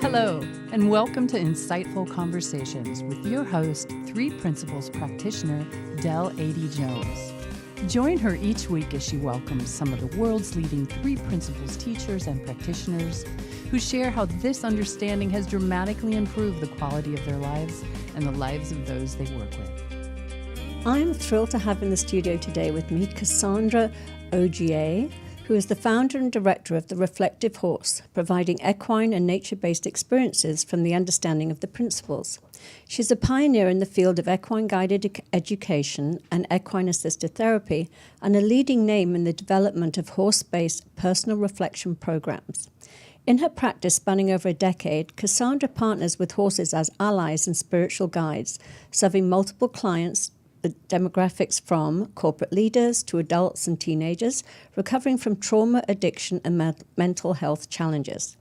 Hello, and welcome to Insightful Conversations with your host, 3 Principles practitioner, Adey-Jones. Join her each week as she welcomes some of the world's leading 3 Principles teachers and practitioners who share how this understanding has dramatically improved the quality of their lives and the lives of those they work with. I'm thrilled to have in the studio today with me Cassandra Ogier, who is the founder and director of The Reflective Horse, providing equine and nature-based experiences from the understanding of the principles. She's a pioneer in the field of equine guided education and equine assisted therapy, and a leading name in the development of horse-based personal reflection programs. In her practice spanning over a decade, Cassandra partners with horses as allies and spiritual guides, serving multiple clients, the demographics from corporate leaders to adults and teenagers recovering from trauma, addiction, and mental health challenges.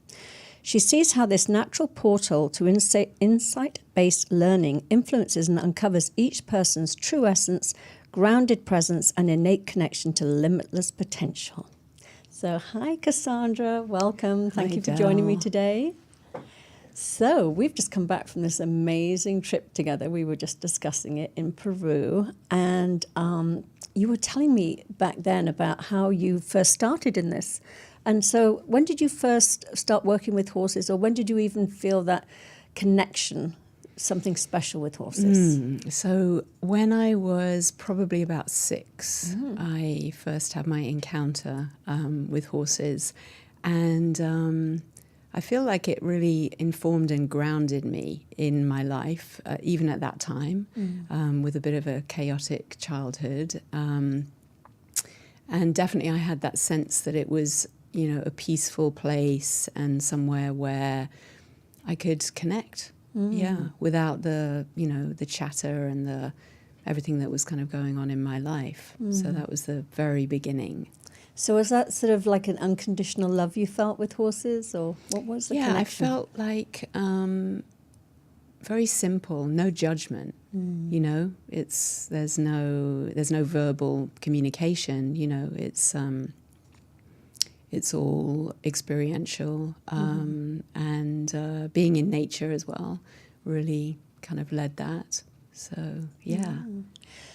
She sees how this natural portal to insight-based learning influences and uncovers each person's true essence, grounded presence, and innate connection to limitless potential. So, hi, Cassandra. Welcome. Thank you for joining me today. So, we've just come back from this amazing trip together. We were just discussing it in Peru. And you were telling me back then about how you first started in this. And so, when did you first start working with horses, or when did you even feel that connection, something special with horses? So when I was probably about 6, I first had my encounter with horses, and I feel like it really informed and grounded me in my life, even at that time, with a bit of a chaotic childhood. And definitely I had that sense that it was, a peaceful place and somewhere where I could connect. Without the, the chatter and the everything that was kind of going on in my life. So that was the very beginning. So was that sort of like an unconditional love you felt with horses, or what was the connection? I felt like very simple, no judgment. There's no verbal communication. It's all experiential, and being in nature as well really kind of led that. So, yeah.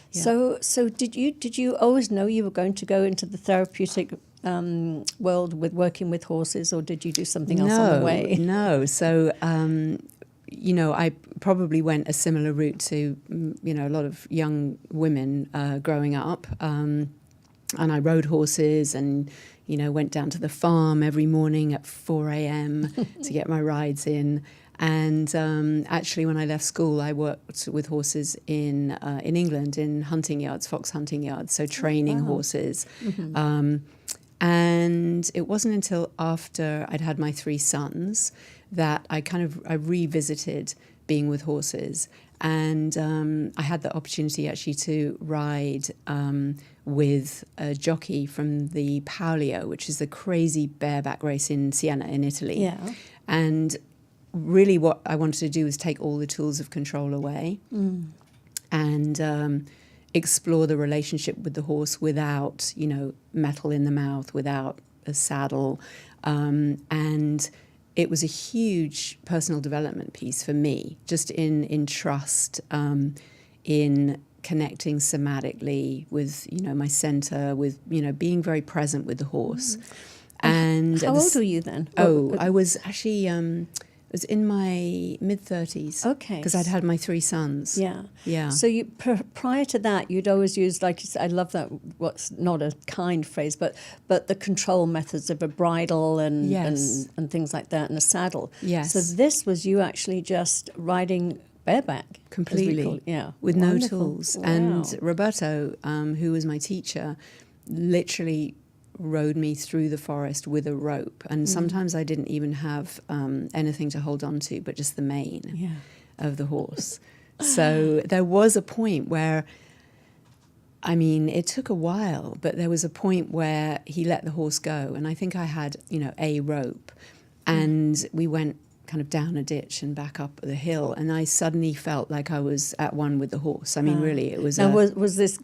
So did you always know you were going to go into the therapeutic world with working with horses, or did you do something else on the way? No. So, I probably went a similar route to, a lot of young women growing up. And I rode horses and, went down to the farm every morning at 4 a.m. to get my rides in. And actually, when I left school, I worked with horses in England in hunting yards, fox hunting yards, so training horses. And it wasn't until after I'd had my 3 sons that I revisited being with horses. And I had the opportunity actually to ride with a jockey from the Paolio, which is the crazy bareback race in Siena in Italy. Yeah. And really what I wanted to do was take all the tools of control away and explore the relationship with the horse without, metal in the mouth, without a saddle. And it was a huge personal development piece for me, just in trust, in connecting somatically with, my center, with, being very present with the horse. And how old were you then? I was actually... I was in my mid-30s. Okay. Because I'd had my 3 sons. Yeah. So you prior to that, you'd always used, like you said, I love that, what's not a kind phrase, but the control methods of a bridle and things like that, and a saddle. Yes. So this was you actually just riding bareback. Completely. With no tools. Wow. And Roberto, who was my teacher, literally rode me through the forest with a rope, and sometimes I didn't even have anything to hold on to but just the mane of the horse. So there was a point where, it took a while, but there was a point where he let the horse go, and I think I had a rope, and we went kind of down a ditch and back up the hill, and I suddenly felt like I was at one with the horse. Really, it was now was this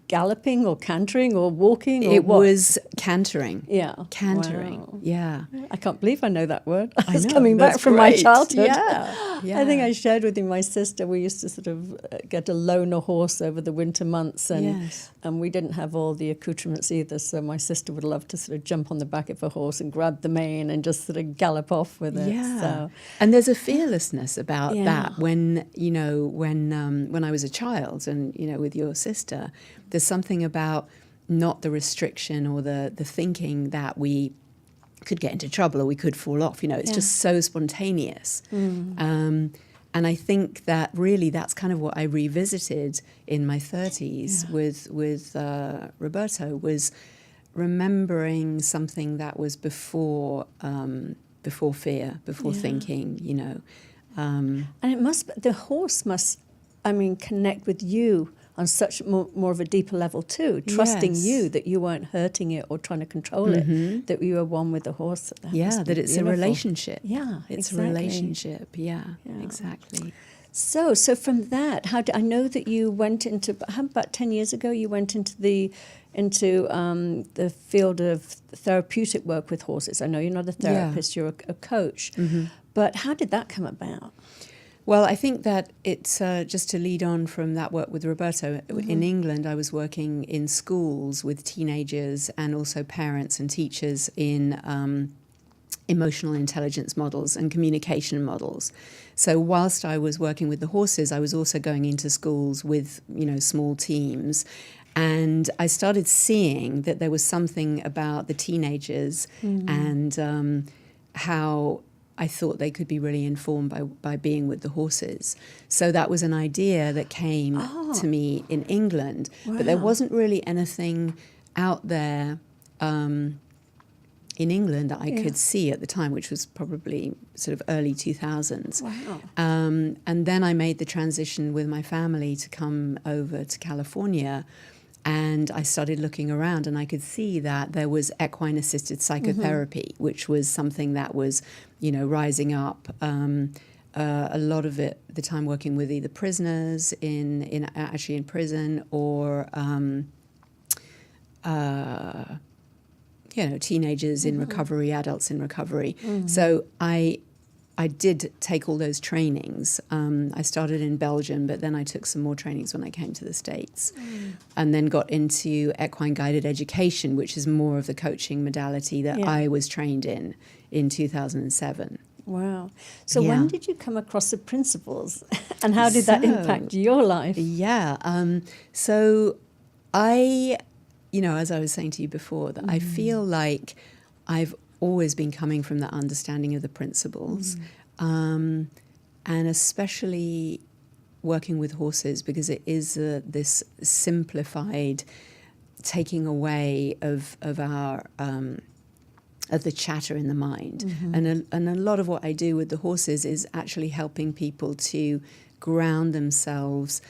galloping or cantering or walking? Or it what? was cantering. Yeah. Cantering. Wow. Yeah. I can't believe I know that word. I It's know, coming back that's from my great. childhood. Yeah. I think I shared with you my sister. We used to sort of get a loaner horse over the winter months, and we didn't have all the accoutrements either. So my sister would love to sort of jump on the back of a horse and grab the mane and just sort of gallop off with it. Yeah. So, And there's a fearlessness about that when I was a child and, with your sister, there's something about not the restriction or the thinking that we could get into trouble or we could fall off. It's just so spontaneous. And I think that really that's kind of what I revisited in my 30s with Roberto, was remembering something that was before fear, before thinking, And it the horse must, connect with you on such more of a deeper level too, trusting you that you weren't hurting it or trying to control it, that you were one with the horse. That it's beautiful. a relationship. Yeah, it's exactly. a relationship. Yeah, exactly. So from that, I know that you went into, about 10 years ago, you went into the field of therapeutic work with horses. I know you're not a therapist, you're a coach. But how did that come about? Well, I think that it's just to lead on from that work with Roberto. In England, I was working in schools with teenagers and also parents and teachers in emotional intelligence models and communication models. So whilst I was working with the horses, I was also going into schools with, small teams. And I started seeing that there was something about the teenagers and how I thought they could be really informed by being with the horses. So that was an idea that came to me in England. Wow. But there wasn't really anything out there in England that I could see at the time, which was probably sort of early 2000s. Wow. And then I made the transition with my family to come over to California. And I started looking around and I could see that there was equine-assisted psychotherapy, which was something that was, rising up. A lot of it, the time working with either prisoners in prison or, teenagers in recovery, adults in recovery. So I did take all those trainings. I started in Belgium, but then I took some more trainings when I came to the States. And then got into Equine Guided Education, which is more of the coaching modality that I was trained in 2007. Wow. So when did you come across the principles and how did that impact your life? Yeah. So I, as I was saying to you before, that I feel like I've always been coming from that understanding of the principles, and especially working with horses, because it is this simplified taking away of our of the chatter in the mind, and a lot of what I do with the horses is actually helping people to ground themselves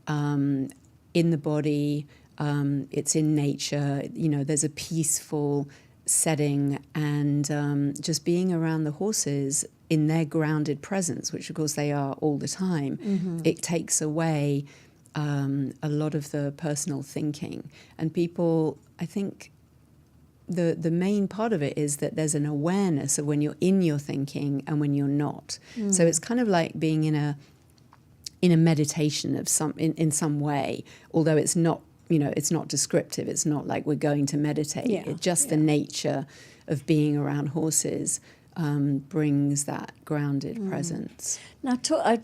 in the body. It's in nature. There's a peaceful setting, and just being around the horses in their grounded presence, which of course they are all the time, it takes away a lot of the personal thinking. And people, I think the main part of it is that there's an awareness of when you're in your thinking and when you're not. So it's kind of like being in a meditation of in some way, although it's not. It's not descriptive. It's not like we're going to meditate. It's just the nature of being around horses brings that grounded presence. Now,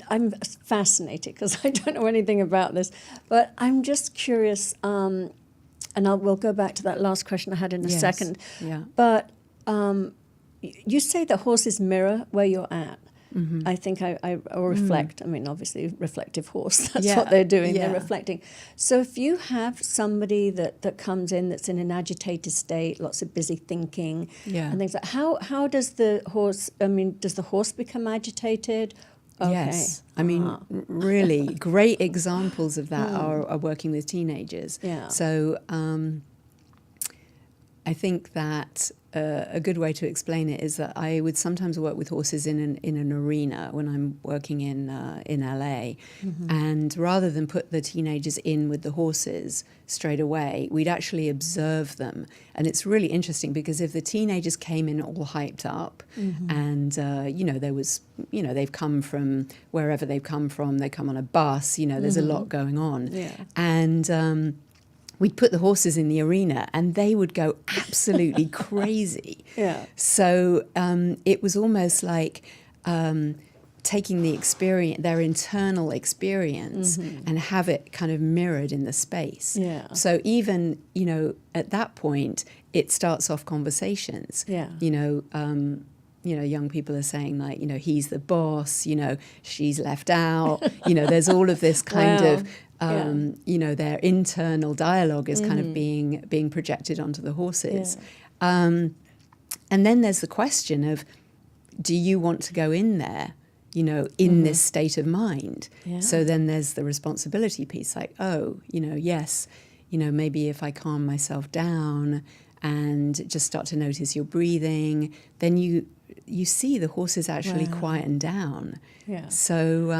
I'm fascinated because I don't know anything about this, but I'm just curious, and we'll go back to that last question I had in a second. Yeah. But you say that horses mirror where you're at. I think or reflect. I mean, obviously, reflective horse. That's what they're doing. They're reflecting. So if you have somebody that comes in that's in an agitated state, lots of busy thinking, and things like, how does the horse? I mean, does the horse become agitated? Okay. Yes. I mean, really great examples of that are working with teenagers. Yeah. So I think that a good way to explain it is that I would sometimes work with horses in an arena when I'm working in LA, and rather than put the teenagers in with the horses straight away, we'd actually observe them. And it's really interesting because if the teenagers came in all hyped up, and there was, they've come from wherever they've come from, they come on a bus, there's a lot going on, and we'd put the horses in the arena and they would go absolutely crazy. Yeah. So it was almost like taking the experience, their internal experience, and have it kind of mirrored in the space. Yeah. So even, at that point, it starts off conversations. Yeah. Young people are saying like, he's the boss, she's left out, there's all of this kind of, their internal dialogue is kind of being projected onto the horses. Yeah. And then there's the question of, do you want to go in there, in this state of mind? Yeah. So then there's the responsibility piece, like, yes, maybe if I calm myself down and just start to notice your breathing, then you see the horses actually quieten down. Yeah. So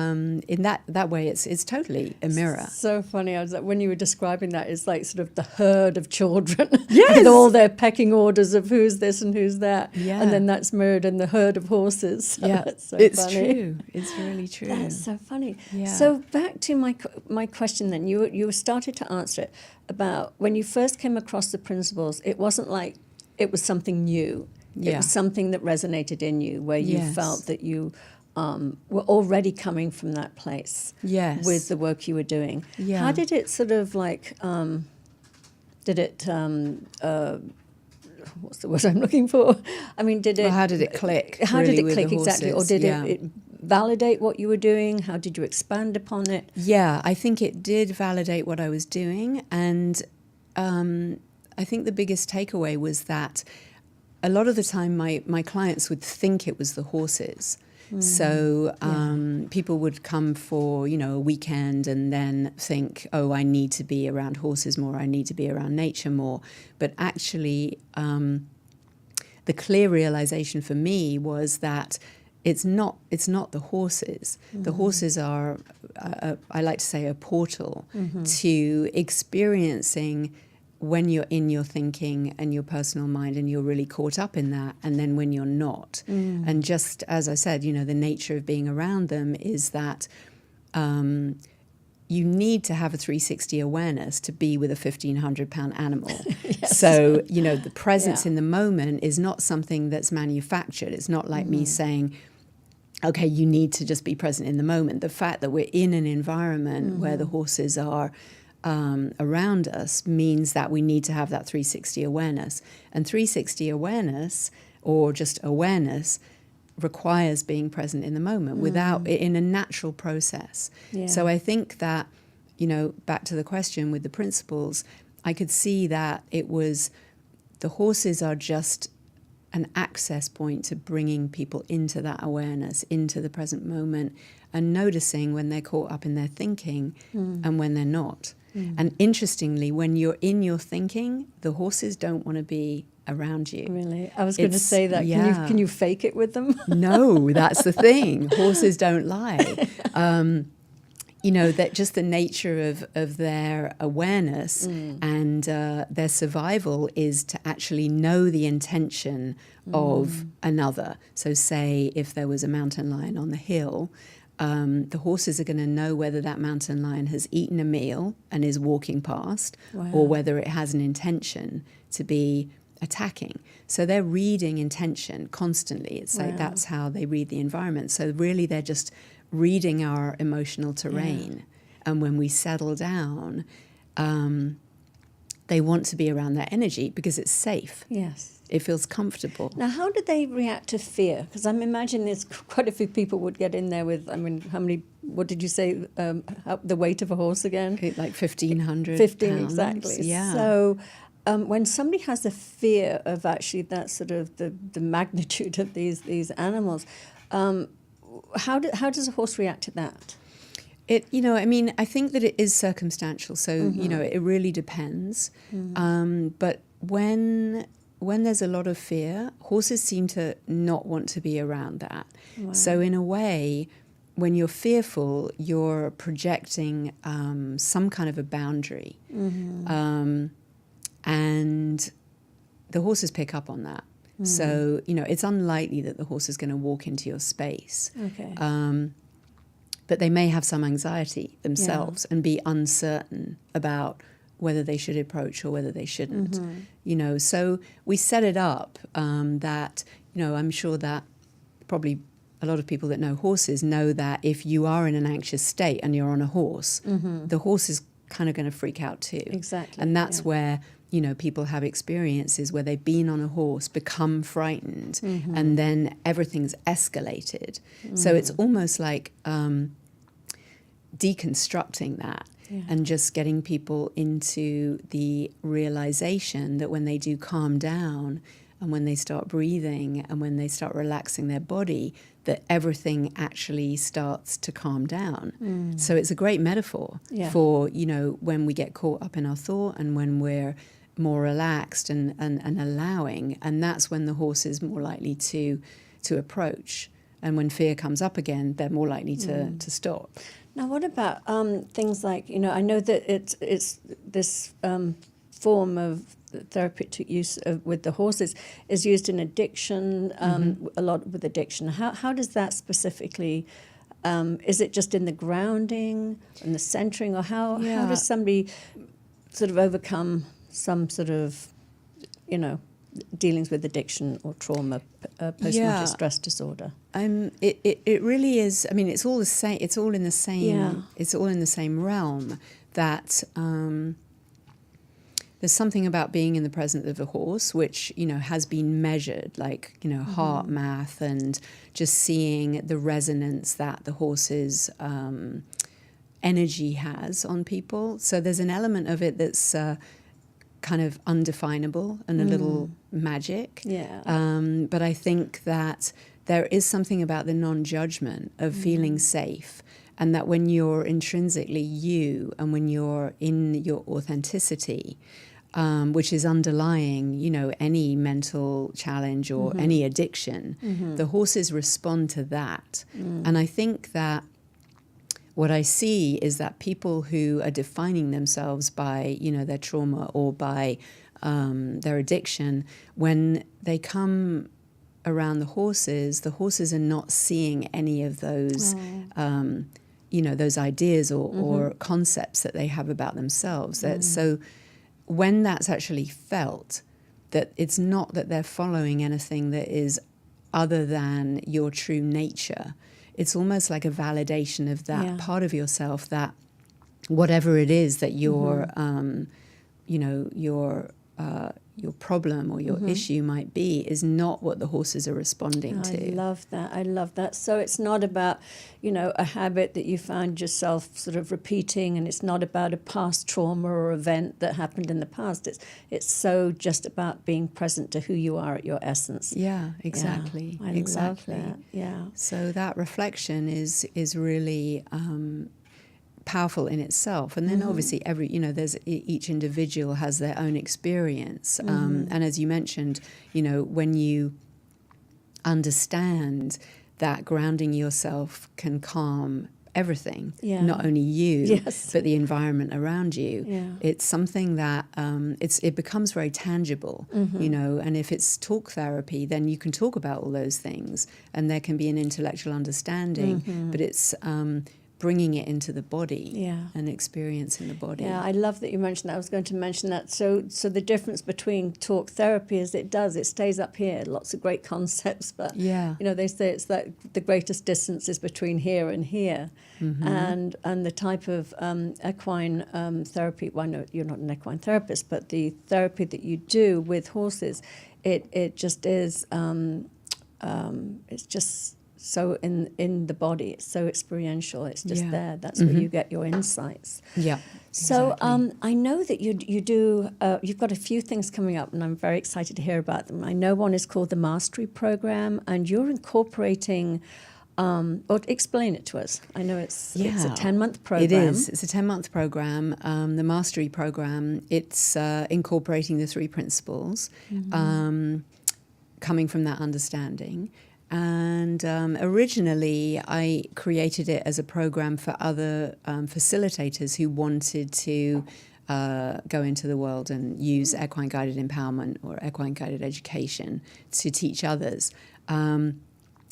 in that way, it's totally a mirror. So funny. I was like, when you were describing that, it's like sort of the herd of children with all their pecking orders of who's this and who's that. Yeah. And then that's mirrored in the herd of horses. So yeah, it's true. It's really true. That's so funny. Yeah. So back to my question then. You started to answer it about when you first came across the principles, it wasn't like it was something new. It was something that resonated in you, where you felt that you were already coming from that place with the work you were doing. Yeah. How did it sort of like, what's the word I'm looking for? I mean, how did it click? How did it click exactly? Or did it validate what you were doing? How did you expand upon it? Yeah, I think it did validate what I was doing. And I think the biggest takeaway was that a lot of the time my clients would think it was the horses. So people would come for, a weekend and then think, I need to be around horses more, I need to be around nature more. But actually, the clear realization for me was that it's not the horses. The horses are, I like to say, a portal to experiencing when you're in your thinking and your personal mind and you're really caught up in that, and then when you're not. And just as I said, the nature of being around them is that you need to have a 360 awareness to be with a 1,500-pound animal. So, the presence in the moment is not something that's manufactured. It's not like me saying, okay, you need to just be present in the moment. The fact that we're in an environment where the horses are around us means that we need to have that 360 awareness. And 360 awareness, or just awareness, requires being present in the moment in a natural process. Yeah. So I think that, back to the question with the principles, I could see that it was the horses are just an access point to bringing people into that awareness, into the present moment, and noticing when they're caught up in their thinking and when they're not. And interestingly, when you're in your thinking, the horses don't want to be around you. Really? I was going to say that. Yeah. Can you fake it with them? No, that's the thing. Horses don't lie. That just the nature of their awareness and their survival is to actually know the intention of another. So say if there was a mountain lion on the hill, the horses are going to know whether that mountain lion has eaten a meal and is walking past, or whether it has an intention to be attacking. So they're reading intention constantly. It's like that's how they read the environment. So really they're just reading our emotional terrain. And when we settle down, they want to be around that energy because it's safe. Yes. It feels comfortable. Now, how do they react to fear? Because I'm imagining there's quite a few people would get in there with, what did you say, the weight of a horse again? Like 1,500 15, pounds. Exactly. Yeah. So when somebody has a fear of actually that sort of the magnitude of these animals, how does a horse react to that? I think that it is circumstantial. So, it really depends. But when there's a lot of fear, horses seem to not want to be around that. Wow. So in a way, when you're fearful, you're projecting some kind of a boundary. Mm-hmm. And the horses pick up on that. Mm. So, it's unlikely that the horse is going to walk into your space. Okay. But they may have some anxiety themselves and be uncertain about whether they should approach or whether they shouldn't. Mm-hmm. So we set it up that, I'm sure that probably a lot of people that know horses know that if you are in an anxious state and you're on a horse, the horse is kind of going to freak out too. Exactly. And that's where, people have experiences where they've been on a horse, become frightened, and then everything's escalated. So it's almost like deconstructing that and just getting people into the realization that when they do calm down and when they start breathing and when they start relaxing their body, that everything actually starts to calm down. So it's a great metaphor for, when we get caught up in our thought and when we're more relaxed and allowing, and that's when the horse is more likely to approach. And when fear comes up again, they're more likely to stop. Now, what about things like, I know that it's this form of therapeutic use with the horses is used in addiction, a lot with addiction. How does that specifically, is it just in the grounding and the centering, or how does somebody sort of overcome some sort of, dealings with addiction or trauma, post-traumatic stress disorder? It really is. I mean, it's all the same. It's all in the same. Yeah. It's all in the same realm. That there's something about being in the presence of a horse, which has been measured, like heart math, and just seeing the resonance that the horse's energy has on people. So there's an element of it that's kind of undefinable and a little magic. Yeah. But I think that there is something about the non-judgment of feeling safe, and that when you're intrinsically you and when you're in your authenticity, which is underlying, any mental challenge or any addiction, the horses respond to that. And I think that what I see is that people who are defining themselves by, their trauma or by their addiction, when they come around the horses are not seeing any of those, those ideas or concepts that they have about themselves. So when that's actually felt, that it's not that they're following anything that is other than your true nature. It's almost like a validation of that part of yourself, that whatever it is that your problem or your issue might be is not what the horses are responding to. I love that. So it's not about, a habit that you found yourself sort of repeating, and it's not about a past trauma or event that happened in the past. It's so just about being present to who you are at your essence. Yeah, exactly. Yeah, I exactly. love that. Yeah. So that reflection is really powerful in itself, and then obviously there's each individual has their own experience, and as you mentioned, when you understand that grounding yourself can calm everything, not only you but the environment around you, it's something that it becomes very tangible, and if it's talk therapy, then you can talk about all those things and there can be an intellectual understanding, but it's bringing it into the body and experience in the body. Yeah, I love that you mentioned that. I was going to mention that. So the difference between talk therapy is it stays up here, lots of great concepts, but they say it's like the greatest distance is between here and here. And the type of equine therapy, well, no, you're not an equine therapist, but the therapy that you do with horses, it just is, it's just so in the body, it's so experiential, it's just there. That's where you get your insights. Yeah. So exactly. I know that you do, you've got a few things coming up, and I'm very excited to hear about them. I know one is called the Mastery Program, and you're incorporating Or explain it to us. I know it's a 10-month program. It is. It's a 10-month program. The mastery program, it's incorporating the 3 principles, coming from that understanding. And originally, I created it as a program for other facilitators who wanted to go into the world and use equine guided empowerment or equine guided education to teach others.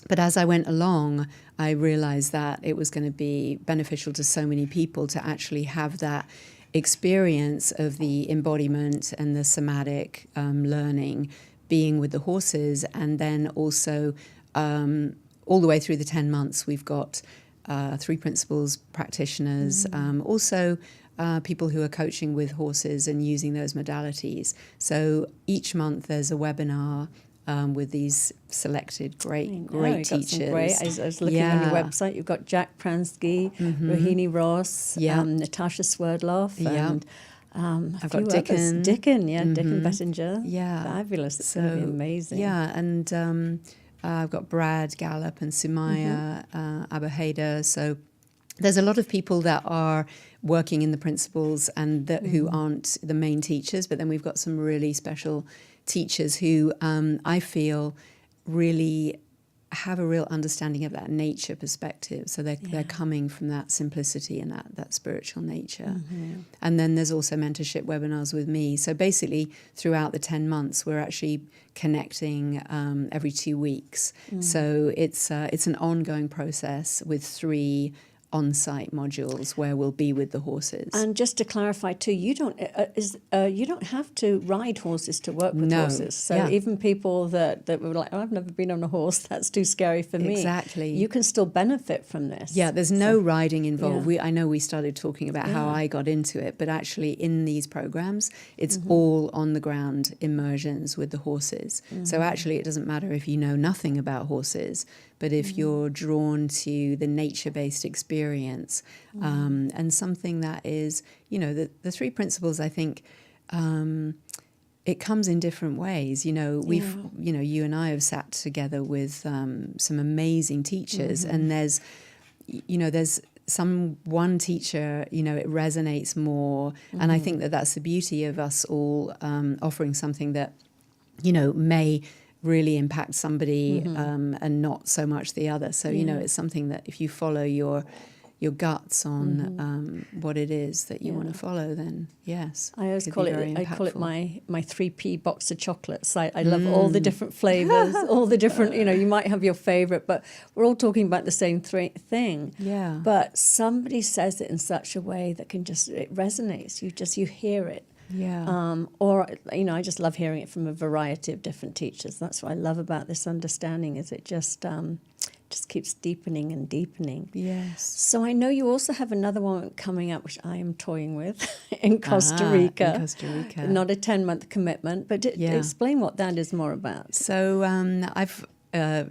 But as I went along, I realized that it was going to be beneficial to so many people to actually have that experience of the embodiment and the somatic learning, being with the horses, and then also all the way through the 10 months, we've got 3 principles practitioners, also people who are coaching with horses and using those modalities. So each month there's a webinar with these selected great teachers. I was looking on your website. You've got Jack Pransky, Rohini Ross, Natasha Swerdloff, and I've got Dickon. Dickon Bettinger. Yeah. Fabulous. It's going to be amazing. Yeah, and I've got Brad Gallup and Sumaya Abaheda. So there's a lot of people that are working in the principles and who aren't the main teachers, but then we've got some really special teachers who I feel really have a real understanding of that nature perspective. So they're coming from that simplicity and that spiritual nature. And then there's also mentorship webinars with me. So basically throughout the 10 months, we're actually connecting every 2 weeks. So it's an ongoing process with 3 on-site modules where we'll be with the horses. And just to clarify too, you don't have to ride horses to work with horses. So even people that were like, oh, I've never been on a horse, that's too scary for me. Exactly. You can still benefit from this. Yeah, there's no riding involved. I know we started talking about how I got into it, but actually in these programs, it's all on the ground immersions with the horses. So actually it doesn't matter if you know nothing about horses, but if you're drawn to the nature-based experience and something that is, the 3 principles, I think, it comes in different ways. You and I have sat together with some amazing teachers, and there's one teacher, it resonates more, and I think that's the beauty of us all offering something that, may really impact somebody and not so much the other. So, it's something that if you follow your guts on what it is that you want to follow, then yes. I always call it my 3P box of chocolates. I love all the different flavors, all the different, you might have your favorite, but we're all talking about the same thing. Yeah. But somebody says it in such a way that it resonates. You hear it. Yeah. I just love hearing it from a variety of different teachers. That's what I love about this understanding, is it just keeps deepening and deepening. Yes. So I know you also have another one coming up, which I am toying with in Costa Rica. In Costa Rica. Not a 10-month commitment, but explain what that is more about. So I've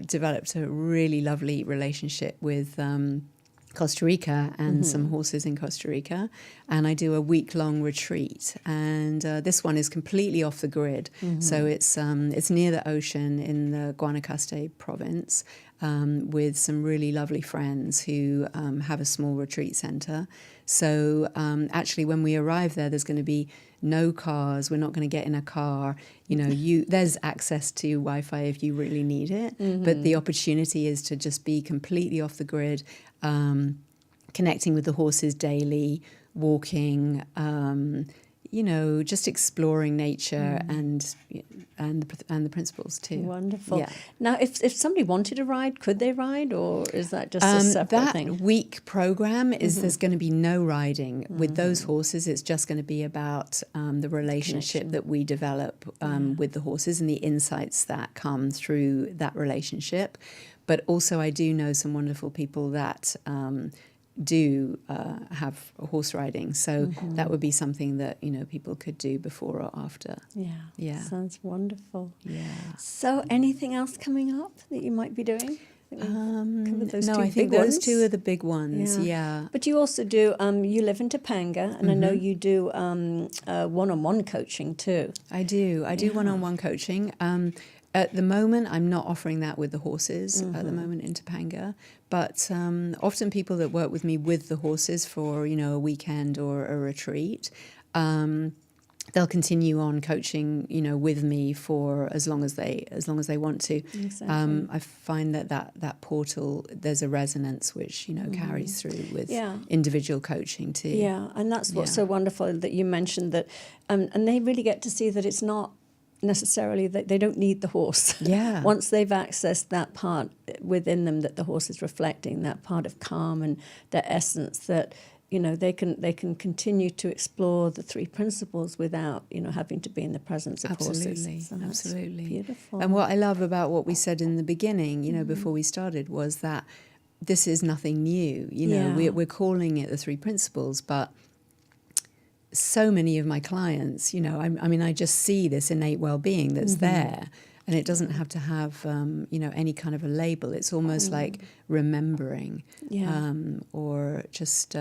developed a really lovely relationship with Costa Rica and some horses in Costa Rica, and I do a week-long retreat, and this one is completely off the grid. So it's near the ocean in the Guanacaste province, with some really lovely friends who have a small retreat center. So actually when we arrive there's going to be no cars. We're not going to get in a car. There's access to Wi-Fi if you really need it, but the opportunity is to just be completely off the grid, connecting with the horses daily, walking, just exploring nature and the principles too. Wonderful. Yeah. Now, if somebody wanted to ride, could they ride, or is that just a separate thing? That week program is there's going to be no riding with those horses. It's just going to be about the relationship that we develop with the horses and the insights that come through that relationship. But also, I do know some wonderful people that do have horse riding, so that would be something that people could do before or after. Yeah, sounds wonderful. Yeah. So anything else coming up that you might be doing? I think those 2 are the big ones. Yeah. But you also do you live in Topanga, and I know you do one-on-one coaching too. I do one-on-one coaching. At the moment, I'm not offering that with the horses at the moment in Topanga, but often people that work with me with the horses for, a weekend or a retreat, they'll continue on coaching, with me for as long as they want to. Exactly. I find that portal, there's a resonance which carries through with individual coaching too. Yeah, and that's what's so wonderful that you mentioned that, and they really get to see that it's not necessarily that they don't need the horse. Yeah. Once they've accessed that part within them that the horse is reflecting, that part of calm and their essence, that they can continue to explore the three principles without having to be in the presence of horses. So that's Absolutely. beautiful. And what I love about what we said in the beginning, before we started, was that this is nothing new. We're calling it the three principles, but so many of my clients, I just see this innate well-being that's there, and it doesn't have to have, any kind of a label. It's almost like remembering, or just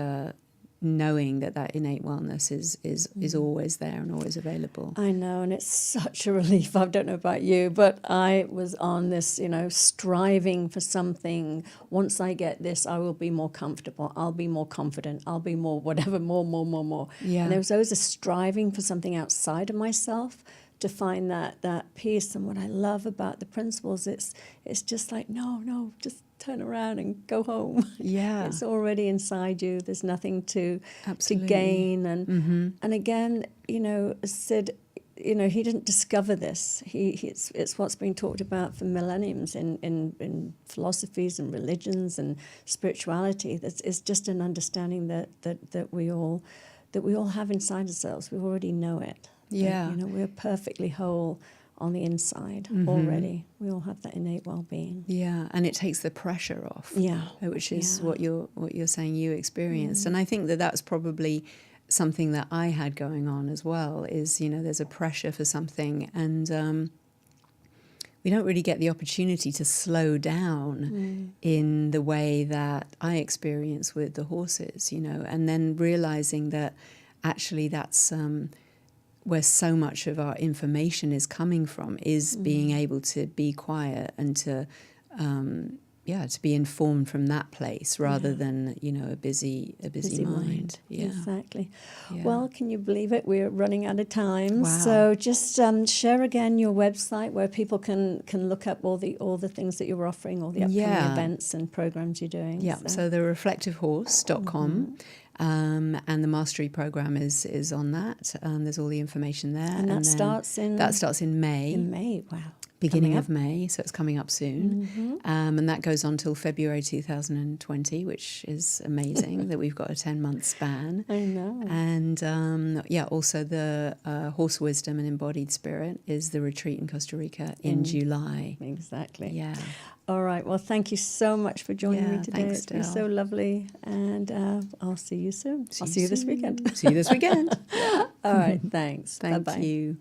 knowing that innate wellness is always there and always available. I know, and it's such a relief. I don't know about you, but I was on this, striving for something. Once I get this, I will be more comfortable. I'll be more confident. I'll be more whatever, more. Yeah. And there was always a striving for something outside of myself to find that peace. And what I love about the principles, it's just like, no, just turn around and go home. Yeah. It's already inside you. There's nothing to Absolutely. gain. And again, Sid, he didn't discover this. It's what's been talked about for millenniums in philosophies and religions and spirituality. It's just an understanding that we all have inside ourselves. We already know it. Yeah. We're perfectly whole on the inside already. We all have that innate well-being. Yeah, and it takes the pressure off. Yeah, which is what you're saying you experienced, and I think that's probably something that I had going on as well. Is there's a pressure for something, and we don't really get the opportunity to slow down in the way that I experience with the horses. And then realizing that actually that's where so much of our information is coming from, is being able to be quiet and to be informed from that place rather than a busy mind. Yeah. Exactly. Yeah. Well, can you believe it? We're running out of time. Wow. So just share again your website where people can look up all the things that you're offering, all the upcoming events and programs you're doing. Yeah. So the reflectivehorse.com. And the mastery program is on that. There's all the information there. And that starts in May. In May, wow. Beginning of May, so it's coming up soon. And that goes on till February 2020, which is amazing that we've got a 10-month span. I know. And also the Horse Wisdom and Embodied Spirit is the retreat in Costa Rica in July. Exactly. Yeah. All right. Well, thank you so much for joining me today. Thanks, It's been Del. so lovely. And I'll see you soon. I'll see you this weekend. See you this weekend. All right. Thanks. Thank Bye-bye. you.